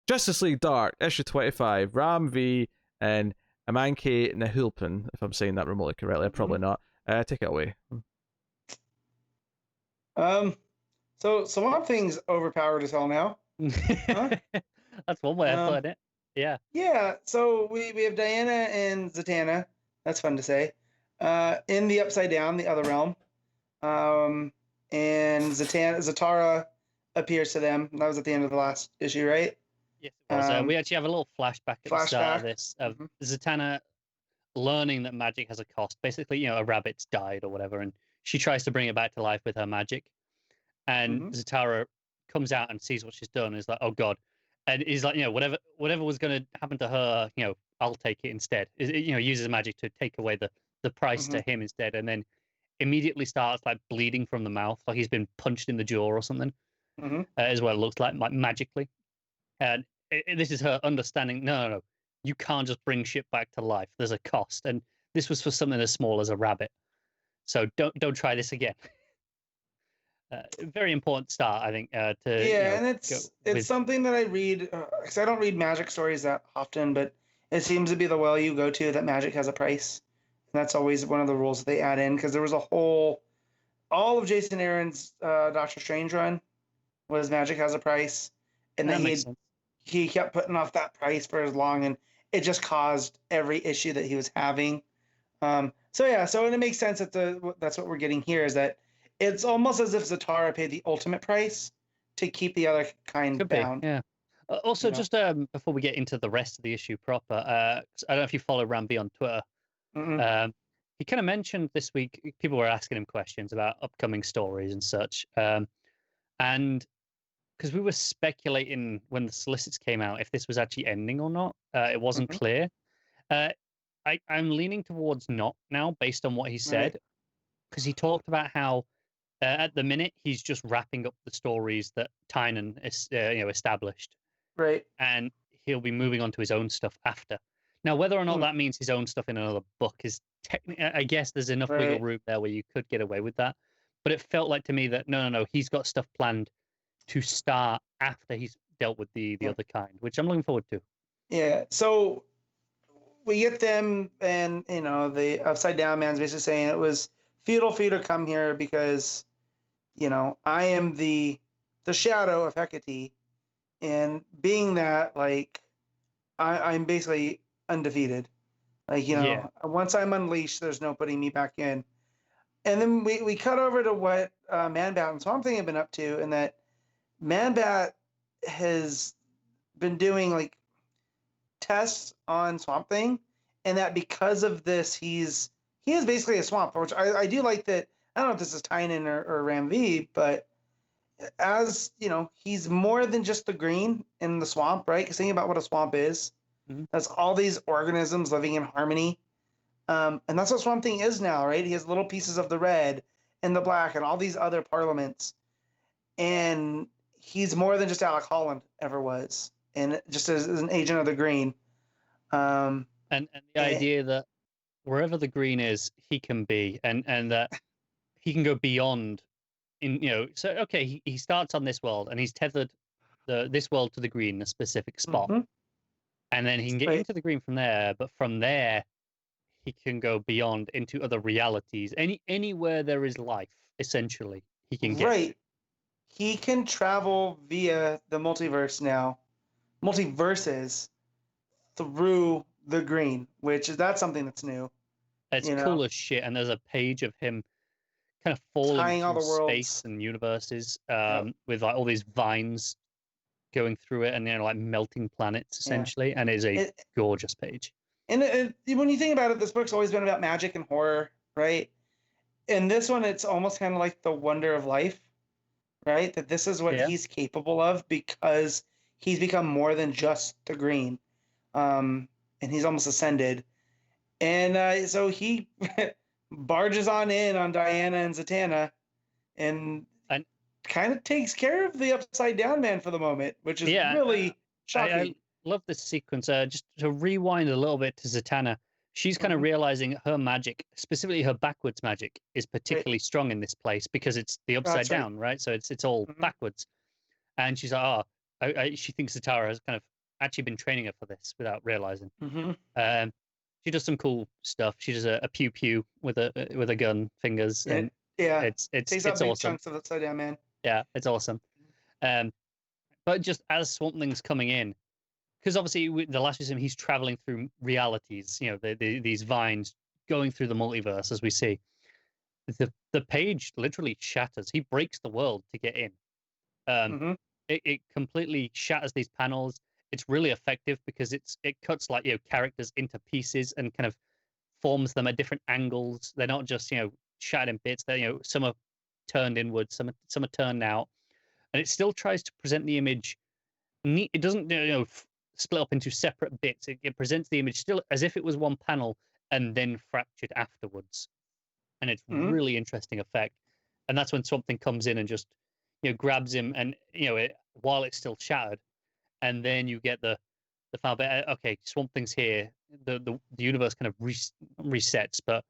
Justice League Dark, issue 25, Ram V and Amanke Nahulpan, if I'm saying that remotely correctly, probably not. Take it away. So Swamp Thing's overpowered as hell now. Huh? That's one way of putting it. Yeah. Yeah. So we have Diana and Zatanna. That's fun to say. In the Upside Down, the other realm. And Zatara appears to them. That was at the end of the last issue, right? Yes, it was. We actually have a little flashback at the start of this of Zatanna learning that magic has a cost. Basically, a rabbit's died or whatever, and she tries to bring it back to life with her magic. And Zatara comes out and sees what she's done. And is like, oh god, and he's like, whatever was going to happen to her, I'll take it instead. Uses magic to take away the price to him instead, and then immediately starts like bleeding from the mouth, like he's been punched in the jaw or something. Is what it looks like magically. And this is her understanding. No, you can't just bring shit back to life. There's a cost, and this was for something as small as a rabbit. So don't try this again. Very important start, I think. And it's something that I read because I don't read magic stories that often, but it seems to be the well you go to that magic has a price, and that's always one of the rules that they add in. Because there was all of Jason Aaron's Doctor Strange run was magic has a price, and then he kept putting off that price for as long, and it just caused every issue that he was having. And it makes sense that that's what we're getting here is that it's almost as if Zatara paid the ultimate price to keep the other kind bound. Yeah. Also, just before we get into the rest of the issue proper, I don't know if you follow Ramby on Twitter. He kind of mentioned this week, people were asking him questions about upcoming stories and such. And because we were speculating when the solicits came out if this was actually ending or not, it wasn't clear. I'm leaning towards not now based on what he said, because he talked about how at the minute he's just wrapping up the stories that Tynan established, right? And he'll be moving on to his own stuff after. Now, whether or not that means his own stuff in another book is technically, I guess there's enough wiggle room there where you could get away with that. But it felt like to me that no, he's got stuff planned to start after he's dealt with the other kind, which I'm looking forward to. Yeah. So we get them, and the Upside Down man's basically saying it was futile for you to come here because I am the shadow of Hecate, and being that, like, I'm basically undefeated. Like, once I'm unleashed, there's no putting me back in. And then we cut over to what Man-Bat and Swamp Thing have been up to, and that Man-Bat has been doing like tests on Swamp Thing, and that because of this, he is basically a swamp. Which I do like that. I don't know if this is Tynan or Ram V, but as he's more than just the green in the swamp, right? Because think about what a swamp is. That's all these organisms living in harmony. And that's what Swamp Thing is now, right? He has little pieces of the red and the black and all these other parliaments. And he's more than just Alec Holland ever was. And just as an agent of the green. And the idea that wherever the green is, he can be. And that he can go beyond. So, okay, he starts on this world and he's tethered this world to the green, a specific spot. And then he can get into the green from there. But from there, he can go beyond into other realities. Anywhere there is life, essentially, he can get. Right. He can travel via the multiverses through the green, that's something that's new. It's cool as shit. And there's a page of him kind of falling through space and universes with like all these vines going through it and like melting planets essentially. And it's a gorgeous page. And when you think about it, this book's always been about magic and horror, right? And this one, it's almost kind of like the wonder of life, right? That this is what he's capable of because he's become more than just the green. And he's almost ascended. And so he barges on in on Diana and Zatanna and kind of takes care of the Upside Down man for the moment, which is really shocking. I love this sequence. Just to rewind a little bit to Zatanna, she's kind of realizing her magic, specifically her backwards magic, is particularly strong in this place because it's the Upside Down, right? So it's all backwards. And she's like, she thinks Zatara has kind of actually been training her for this without realizing. Mm-hmm. She does some cool stuff. She does a pew pew with a gun fingers, and it's takes out big awesome. chunks of Upside Down Man. Yeah, it's awesome. But just as Swamp Thing's coming in, because obviously the last time he's traveling through realities, you know, these vines going through the multiverse, as we see. The page literally shatters. He breaks the world to get in. It completely shatters these panels. It's really effective because it cuts like, you know, characters into pieces and kind of forms them at different angles. They're not just, you know, shattered in bits. They're, you know, some are turned inwards, some are turned out, and it still tries to present the image neat. It doesn't, you know, split up into separate bits. It presents the image still as if it was one panel and then fractured afterwards, and it's really interesting effect. And that's when something comes in and just, you know, grabs him, and, you know, while it's still shattered, and then you get the final bit. Okay, Swamp Thing's here. The universe kind of resets, but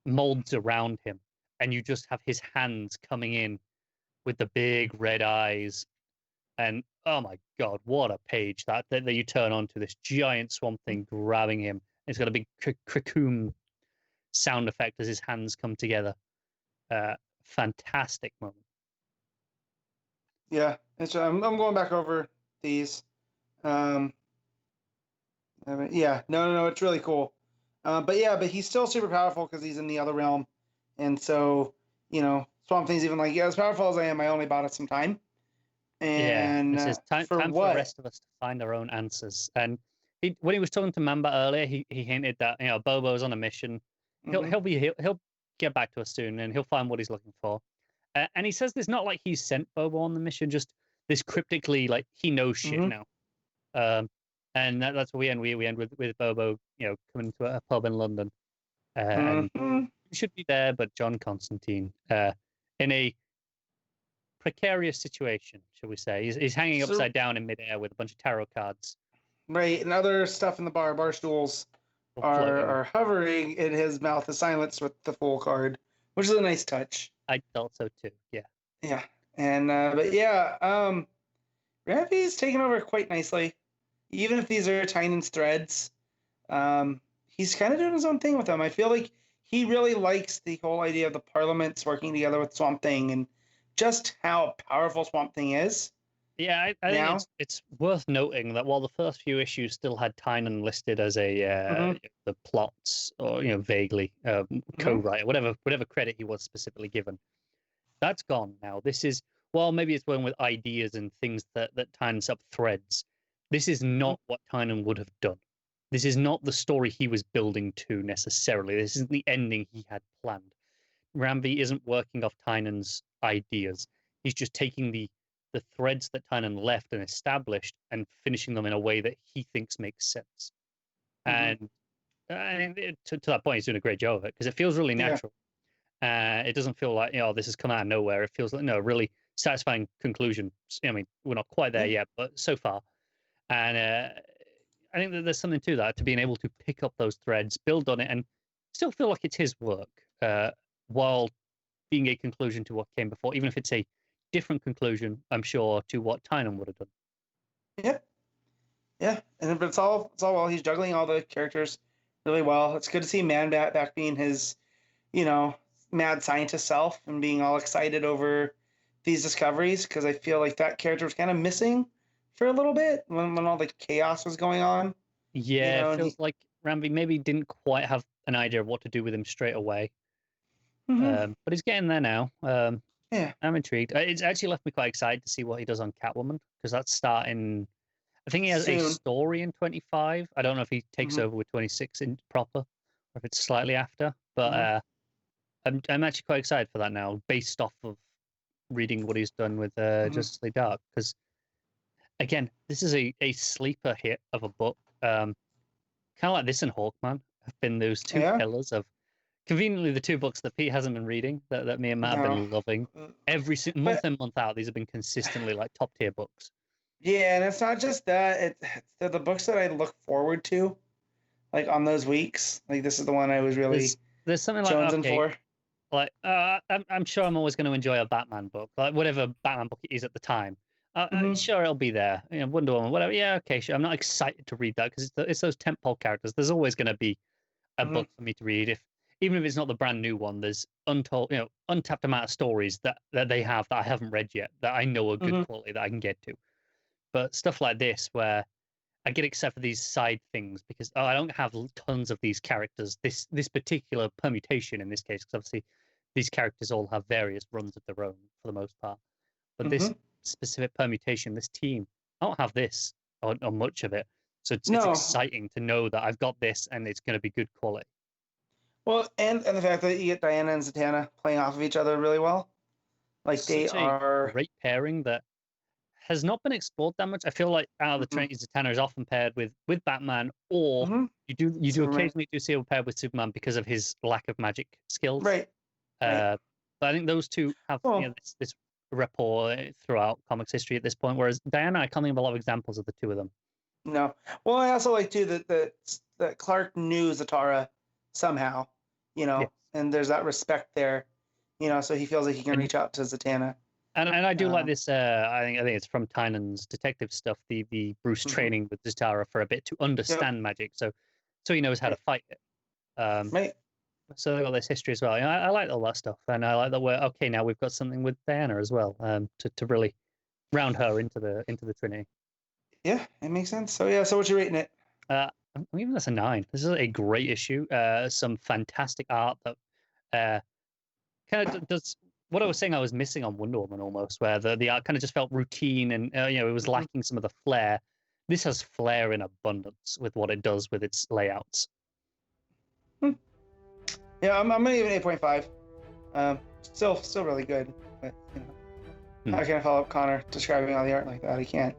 molds around him, and you just have his hands coming in with the big red eyes, and oh my god, what a page that you turn onto this giant Swamp Thing grabbing him. It's got a big cocoon sound effect as his hands come together. Fantastic moment. Yeah, I'm going back over these. Yeah, no, it's really cool. But he's still super powerful because he's in the other realm, and so, you know, Swamp Thing's even like, yeah, as powerful as I am, I only bought it some time. And this is time for the rest of us to find our own answers. And when he was talking to Mamba earlier, he hinted that, you know, Bobo's on a mission. He'll get back to us soon, and he'll find what he's looking for. And he says this not like he sent Bobo on the mission, just this cryptically, like he knows shit now. And that's where we end. We end with Bobo, you know, coming to a pub in London, and he should be there, but John Constantine, in a precarious situation, shall we say? He's hanging upside down in midair with a bunch of tarot cards. Right, and other stuff in the bar stools are hovering in his mouth, is silenced with the Fool card, which is a nice touch. I felt so too. Yeah. Yeah, and but yeah, Ravi's taken over quite nicely. Even if these are Tynan's threads, he's kind of doing his own thing with them. I feel like he really likes the whole idea of the Parliaments working together with Swamp Thing, and just how powerful Swamp Thing is. Yeah, I think it's worth noting that while the first few issues still had Tynan listed as a the plots, or, you know, vaguely co-writer, whatever credit he was specifically given, that's gone now. This is, well, maybe it's one with ideas and things that ties up threads. This is not what Tynan would have done. This is not the story he was building to necessarily. This isn't the ending he had planned. Ramvi isn't working off Tynan's ideas. He's just taking the threads that Tynan left and established and finishing them in a way that he thinks makes sense. And to that point, he's doing a great job of it, because it feels really natural. It doesn't feel like, you know, this has come out of nowhere. It feels like, no, really satisfying conclusion. I mean, we're not quite there yet, but so far. And I think that there's something to that, to being able to pick up those threads, build on it, and still feel like it's his work, while being a conclusion to what came before, even if it's a different conclusion, I'm sure, to what Tynan would have done. Yeah, but it's all well. He's juggling all the characters really well. It's good to see Man-Bat back being his, you know, mad scientist self, and being all excited over these discoveries, because I feel like that character was kind of missing for a little bit when all the chaos was going on. Yeah, you know, it feels like Ramvi maybe didn't quite have an idea of what to do with him straight away. But he's getting there now. Yeah, I'm intrigued. It's actually left me quite excited to see what he does on Catwoman, because that's starting. I think he has a story in 25. I don't know if he takes over with 26 in proper, or if it's slightly after. But I'm actually quite excited for that now, based off of reading what he's done with Justice League Dark. Because again, this is a sleeper hit of a book. Kind of like this and Hawkman have been those two pillars of. Conveniently, the two books that Pete hasn't been reading, that me and Matt have been loving. Every month in, month out, these have been consistently like top tier books. Yeah, and it's not just that. They're the books that I look forward to, like on those weeks. Like, this is the one I was really there's something like jonesing for. Like, I'm sure I'm always going to enjoy a Batman book, like whatever Batman book it is at the time. Sure, it'll be there. You know, Wonder Woman, whatever. Yeah, okay, sure. I'm not excited to read that because it's those tentpole characters. There's always going to be a book for me to read, even if it's not the brand new one. There's untapped amount of stories that they have that I haven't read yet that I know are good quality that I can get to. But stuff like this, where I get except for these side things because I don't have tons of these characters. This particular permutation in this case, because obviously these characters all have various runs of their own for the most part. But this specific permutation, this team, I don't have this or much of it. So it's exciting to know that I've got this and it's going to be good quality. Well, and the fact that you get Diana and Zatanna playing off of each other really well, like they are a great pairing that has not been explored that much. I feel like out of the Trinity, Zatanna is often paired with Batman, or you do occasionally see him paired with Superman because of his lack of magic skills. Right. But I think those two have this rapport throughout comics history at this point. Whereas Diana, I can't think of a lot of examples of the two of them. No. Well, I also like too that Clark knew Zatara somehow, and there's that respect there, so he feels like he can reach out to Zatanna. And I do like this. I think it's from Tynan's detective stuff. The Bruce training with Zatara for a bit to understand magic, so he knows how to fight it. Right. So they got this history as well. I like all that stuff, and I like that we're okay now. We've got something with Diana as well, to really round her into the Trinity. Yeah, it makes sense. So what you rating it? I'm giving this a 9. This is a great issue. Some fantastic art that kind of does what I was saying I was missing on Wonder Woman almost, where the art kind of just felt routine and it was lacking some of the flair. This has flair in abundance with what it does with its layouts. Yeah, I'm gonna give it 8.5. Still really good, but how can I follow up Connor describing all the art like that? I can't.